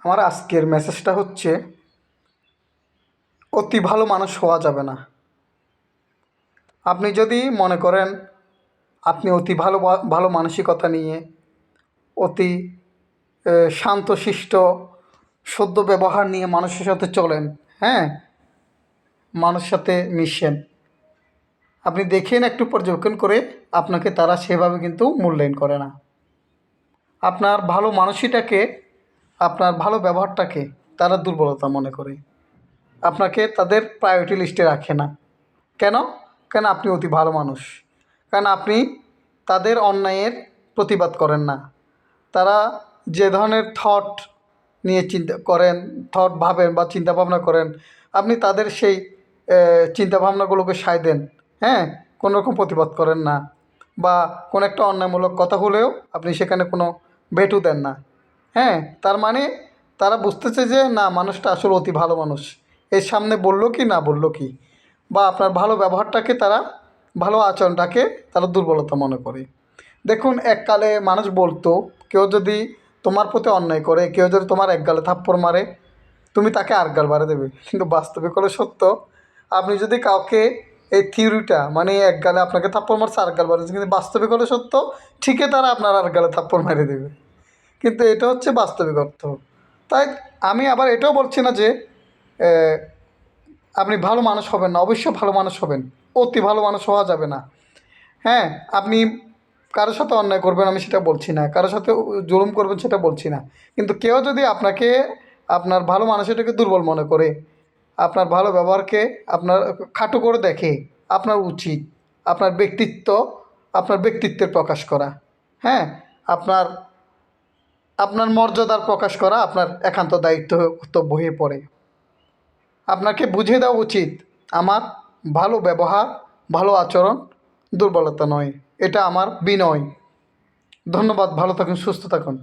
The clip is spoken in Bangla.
আমার আজকের মেসেজটা হচ্ছে, অতি ভালো মানুষ হওয়া যাবে না। আপনি যদি মনে করেন আপনি অতি ভালো ভালো মানসিকতা নিয়ে অতি শান্তশিষ্ট সদ্য ব্যবহার নিয়ে মানুষের সাথে চলেন, হ্যাঁ, মানুষের সাথে মিশেন, আপনি দেখেন একটু পর্যবেক্ষণ করে আপনাকে তারা সেভাবে কিন্তু মূল্যায়ন করে না। আপনার ভালো মানসিকতাকে, আপনার ভালো ব্যবহারটাকে তারা দুর্বলতা মনে করে, আপনাকে তাদের প্রায়োরিটি লিস্টে রাখে না। কেন? কেন আপনি অতি ভালো মানুষ, কারণ আপনি তাদের অন্যায়ের প্রতিবাদ করেন না। তারা যে ধরনের থট নিয়ে চিন্তা করেন, থট ভাবেন বা চিন্তাভাবনা করেন, আপনি তাদের সেই চিন্তাভাবনাগুলোকে সায় দেন, হ্যাঁ, কোনো রকম প্রতিবাদ করেন না, বা কোনো একটা অন্যায়মূলক কথা হলেও আপনি সেখানে কোনো ভেটু দেন না। হ্যাঁ, তার মানে তারা বুঝতেছে যে না, মানুষটা আসলে অতি ভালো মানুষ, এর সামনে বললো কি না বললো কি, বা আপনার ভালো ব্যবহারটাকে তারা, ভালো আচরণটাকে তারা দুর্বলতা মনে করে। দেখুন, এককালে মানুষ বলতো, কেউ যদি তোমার প্রতি অন্যায় করে, কেউ যদি তোমার এক গালে থাপ্পড় মারে, তুমি তাকে আর গাল বাড়ে দেবে। কিন্তু বাস্তবিক হলো সত্য, আপনি যদি কাউকে, এই থিওরিটা মানে এক গালে আপনাকে থাপ্পড় মারছে আর গাল বাড়িয়েছে, কিন্তু বাস্তবিক হলো সত্য, ঠিকই তারা আপনার আর গালে থাপ্পড় মেরে দেবে। কিন্তু এটা হচ্ছে বাস্তবিক অর্থ। তাই আমি আবার এটাও বলছি না যে আপনি ভালো মানুষ হবেন না, অবশ্যই ভালো মানুষ হবেন, অতি ভালো মানুষ হওয়া যাবে না। হ্যাঁ, আপনি কারোর সাথে অন্যায় করবেন আমি সেটা বলছি না, কারোর সাথে জুলুম করবেন সেটা বলছি না, কিন্তু কেউ যদি আপনাকে, আপনার ভালো মানুষটাকে দুর্বল মনে করে, আপনার ভালো ব্যবহারকে আপনার খাটো করে দেখে, আপনার উচিত আপনার ব্যক্তিত্ব, আপনার ব্যক্তিত্বের প্রকাশ করা, হ্যাঁ, আপনার আপনার মর্যাদার প্রকাশ করা আপনার একান্ত দায়িত্ব, কর্তব্য হয়ে পড়ে। আপনাকে বুঝিয়ে দেওয়া উচিত, আমার ভালো ব্যবহার, ভালো আচরণ দুর্বলতা নয়, এটা আমার বিনয়। ধন্যবাদ, ভালো থাকুন, সুস্থ থাকুন।